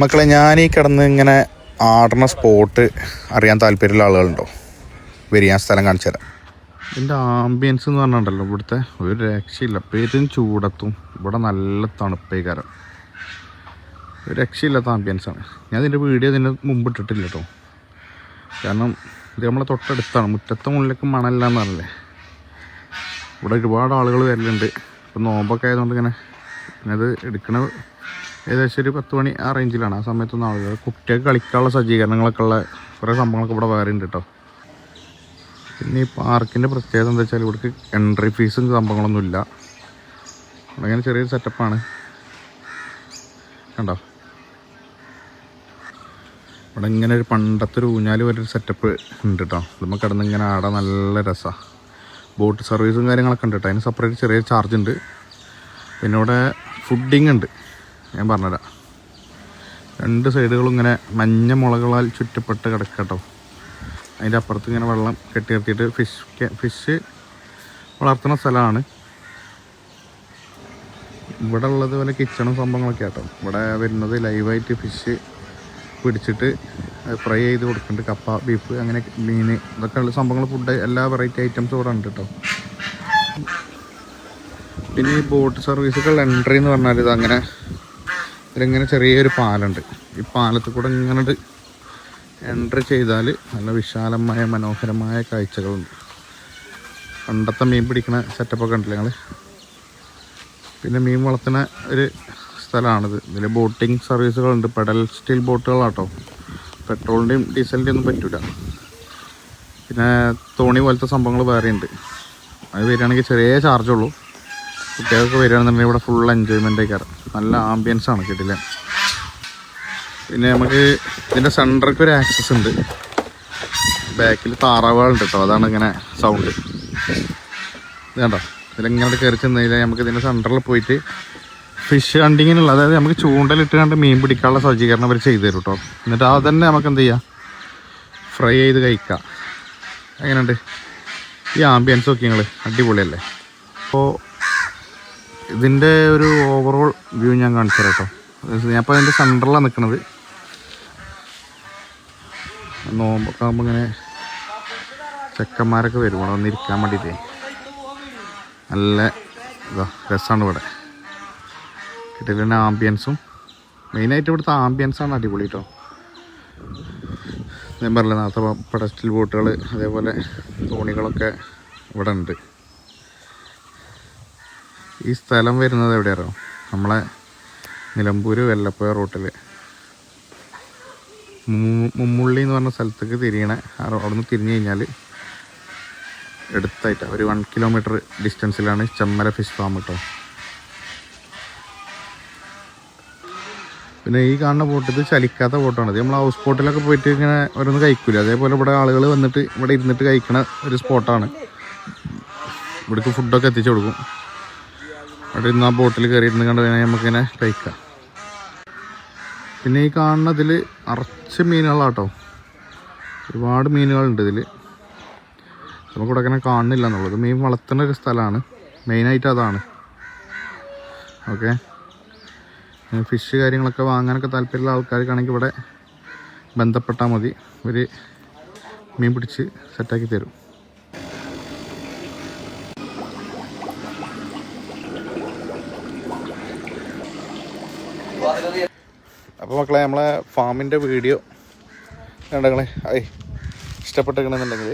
മക്കളെ, ഞാൻ ഈ കിടന്ന് ഇങ്ങനെ ആടുന്ന സ്പോട്ട് അറിയാൻ താല്പര്യമുള്ള ആളുകളുണ്ടോ? വരിക, ഞാൻ സ്ഥലം കാണിച്ചു തരാം. ഇതിൻ്റെ ആംബിയൻസ് എന്ന് പറഞ്ഞിട്ടുണ്ടല്ലോ, ഇവിടുത്തെ ഒരു രക്ഷയില്ല. പെരും ചൂടത്തും ഇവിടെ നല്ല തണുപ്പേക്കാരം. ഒരു രക്ഷയില്ലാത്ത ആംബിയൻസാണ്. ഞാൻ ഇതിൻ്റെ വീഡിയോ ഇതിന് മുമ്പ് ഇട്ടിട്ടില്ല കേട്ടോ. കാരണം ഇത് നമ്മളെ തൊട്ടടുത്താണ്. മുറ്റത്തെ മുന്നിലേക്ക് മണലില്ലാന്ന് പറഞ്ഞില്ലേ. ഇവിടെ ഒരുപാട് ആളുകൾ വരലുണ്ട്. ഇപ്പം നോമ്പൊക്കെ ആയതുകൊണ്ട് ഇങ്ങനെ ഇത് എടുക്കണ ഏകദേശം ഒരു 10 മണി ആ റേഞ്ചിലാണ്. ആ സമയത്തൊന്നും ആളുകൾ, കുട്ടികൾക്ക് കളിക്കാനുള്ള സജ്ജീകരണങ്ങളൊക്കെ ഉള്ള കുറേ സംഭവങ്ങളൊക്കെ ഇവിടെ വേറെ ഉണ്ട് കേട്ടോ. പിന്നെ ഈ പാർക്കിൻ്റെ പ്രത്യേകത എന്താ വെച്ചാൽ ഇവിടേക്ക് എൻട്രി ഫീസും സംഭവങ്ങളൊന്നുമില്ല. അങ്ങനെ ചെറിയൊരു സെറ്റപ്പാണ്. കണ്ടോ, ഇവിടെ ഇങ്ങനെ ഒരു പണ്ടത്തെ ഒരു ഊഞ്ഞാൽ ഒരു സെറ്റപ്പ് ഉണ്ട് കേട്ടോ. നമ്മൾ കിടന്ന് ഇങ്ങനെ ആടാൻ നല്ല രസമാണ്. ബോട്ട് സർവീസും കാര്യങ്ങളൊക്കെ ഉണ്ട് കേട്ടോ. അതിന് സെപ്പറേറ്റ് ചെറിയ ചാർജ് ഉണ്ട്. പിന്നെ ഇവിടെ ഫുഡിങ് ഉണ്ട്, ഞാൻ പറഞ്ഞുതരാം. 2 സൈഡുകളും ഇങ്ങനെ മഞ്ഞ മുളകളാൽ ചുറ്റപ്പെട്ട് കിടക്കുക കേട്ടോ. അതിൻ്റെ അപ്പുറത്ത് ഇങ്ങനെ വെള്ളം കെട്ടി നിർത്തിയിട്ട് ഫിഷ് വളർത്തുന്ന സ്ഥലമാണ്. ഇവിടെ ഉള്ളത് പോലെ കിച്ചണും സംഭവങ്ങളൊക്കെ കേട്ടോ. ഇവിടെ വരുന്നത് ലൈവായിട്ട് ഫിഷ് പിടിച്ചിട്ട് ഫ്രൈ ചെയ്ത് കൊടുക്കുന്നുണ്ട്. കപ്പ, ബീഫ്, അങ്ങനെ മീൻ, ഇതൊക്കെ ഉള്ള സംഭവങ്ങൾ, ഫുഡ്, എല്ലാ വെറൈറ്റി ഐറ്റംസും ഇവിടെ ഉണ്ട് കേട്ടോ. പിന്നെ ഈ ബോട്ട് സർവീസുകൾ എൻട്രി എന്ന് പറഞ്ഞാൽ ഇതങ്ങനെ ഇതിലിങ്ങനെ ചെറിയൊരു പാലുണ്ട്. ഈ പാലത്തിൽ കൂടെ ഇങ്ങനെ എൻട്രി ചെയ്താൽ നല്ല വിശാലമായ മനോഹരമായ കാഴ്ചകളുണ്ട്. പണ്ടത്തെ മീൻ പിടിക്കുന്ന സെറ്റപ്പൊക്കെ ഉണ്ടല്ലോ ഞങ്ങൾ. പിന്നെ മീൻ വളർത്തുന്ന ഒരു സ്ഥലമാണിത്. ഇതിൽ ബോട്ടിങ് സർവീസുകളുണ്ട്. പെഡൽ സ്റ്റീൽ ബോട്ടുകളാട്ടോ. പെട്രോളിൻ്റെയും ഡീസലിൻ്റെയും ഒന്നും പറ്റില്ല. പിന്നെ തോണി പോലത്തെ സംഭവങ്ങൾ വേറെ ഉണ്ട്. അത് വരികയാണെങ്കിൽ ചെറിയ ചാർജുള്ളൂ. കുട്ടികൾക്ക് വരികയാണെന്നുണ്ടെങ്കിൽ ഇവിടെ ഫുൾ എൻജോയ്മെൻ്റ് ആയിക്കാറ്. നല്ല ആംബിയൻസാണ് കിട്ടില്ല. പിന്നെ നമുക്ക് ഇതിൻ്റെ സെൻറ്റർക്ക് ഒരു ആക്സസ് ഉണ്ട്. ബാക്കിൽ താറാവുകളുണ്ട് കേട്ടോ. അതാണ് ഇങ്ങനെ സൗണ്ട്. ഇത് കണ്ടോ, ഇതിലെങ്ങനെ കയറി ചെന്ന് കഴിഞ്ഞാൽ നമുക്ക് ഇതിൻ്റെ സെൻറ്ററിൽ പോയിട്ട് ഫിഷ് ഹണ്ടിങ്ങിനുള്ള, അതായത് നമുക്ക് ചൂണ്ടലിട്ട് കണ്ട് മീൻ പിടിക്കാനുള്ള സജ്ജീകരണം അവർ ചെയ്തു തരും കേട്ടോ. എന്നിട്ട് അത് തന്നെ നമുക്ക് എന്ത് ചെയ്യാം, ഫ്രൈ ചെയ്ത് കഴിക്കാം. എങ്ങനെയുണ്ട് ഈ ആംബിയൻസ് ഒക്കെ? നിങ്ങൾ അടിപൊളിയല്ലേ? അപ്പോൾ ഇതിൻ്റെ ഒരു ഓവറോൾ വ്യൂ ഞാൻ കാണിച്ചു തരാം കേട്ടോ. ഞാൻ ഇപ്പോൾ അതിൻ്റെ സെൻറ്ററിലാണ് നിൽക്കുന്നത്. നോമ്പൊക്കെ ആകുമ്പോൾ ഇങ്ങനെ ചെക്കന്മാരൊക്കെ വരും ഇവിടെ വന്നിരിക്കാൻ വേണ്ടിയിട്ട്. നല്ല രസമാണ് ഇവിടെ. കിട്ടിയ ആംബിയൻസും മെയിനായിട്ട് ഇവിടുത്തെ ആംബിയൻസാണ് അടിപൊളി കേട്ടോ. ഞാൻ പറഞ്ഞില്ല നേരത്തെ, പെഡസ്റ്റൽ ബോട്ടുകൾ, അതേപോലെ തോണികളൊക്കെ ഇവിടെ ഉണ്ട്. ഈ സ്ഥലം വരുന്നത് എവിടെയാണോ? നമ്മളെ നിലമ്പൂർ വെല്ലപ്പുഴ റൂട്ടിൽ മുമ്മുള്ളി എന്ന് പറഞ്ഞ സ്ഥലത്തേക്ക് തിരിയണേ. അവിടെ നിന്ന് തിരിഞ്ഞു കഴിഞ്ഞാൽ എടുത്തായിട്ട് ഒരു 1 കിലോമീറ്റർ ഡിസ്റ്റൻസിലാണ് ചെമ്മല ഫിഷ് ഫാം കേട്ടോ. പിന്നെ ഈ കാണുന്ന ബോട്ട്, ഇത് ചലിക്കാത്ത ബോട്ടാണ്. ഇത് നമ്മൾ ഹൗസ് ബോട്ടിലൊക്കെ പോയിട്ട് ഇങ്ങനെ ഓരോന്ന് കഴിക്കില്ല. അതേപോലെ ഇവിടെ ആളുകൾ വന്നിട്ട് ഇവിടെ ഇരുന്നിട്ട് കഴിക്കണ ഒരു സ്പോട്ടാണ്. ഇവിടേക്ക് ഫുഡൊക്കെ എത്തിച്ചു കൊടുക്കും. അവിടെ ഇരുന്ന് ആ ബോട്ടിൽ കയറി ഇരുന്ന് കണ്ട് കഴിഞ്ഞാൽ നമുക്കിങ്ങനെ കഴിക്കാം. പിന്നെ ഈ കാണുന്നതിൽ നിറച്ച് മീനുകളാട്ടോ. ഒരുപാട് മീനുകളുണ്ട് ഇതിൽ. നമുക്കിവിടെ അങ്ങനെ കാണുന്നില്ല എന്നുള്ളത്. മീൻ വളർത്തുന്ന ഒരു സ്ഥലമാണ്, മെയിനായിട്ട് അതാണ്. ഓക്കെ, ഫിഷ് കാര്യങ്ങളൊക്കെ വാങ്ങാനൊക്കെ താല്പര്യമുള്ള ആൾക്കാർക്കാണെങ്കിൽ ഇവിടെ ബന്ധപ്പെട്ടാൽ മതി. ഒരു മീൻ പിടിച്ച് സെറ്റാക്കി തരും. അപ്പോൾ മക്കളെ, നമ്മളെ ഫാമിൻ്റെ വീഡിയോ കണ്ടങ്ങളെ ഇഷ്ടപ്പെട്ടിരിക്കണമെന്നുണ്ടെങ്കിൽ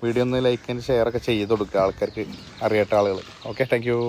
വീഡിയോ ഒന്ന് ലൈക്ക് ആൻഡ് ഷെയറൊക്കെ ചെയ്ത് കൊടുക്കുക ആൾക്കാർക്ക്, അറിയാത്ത ആളുകൾ. Okay, thank you.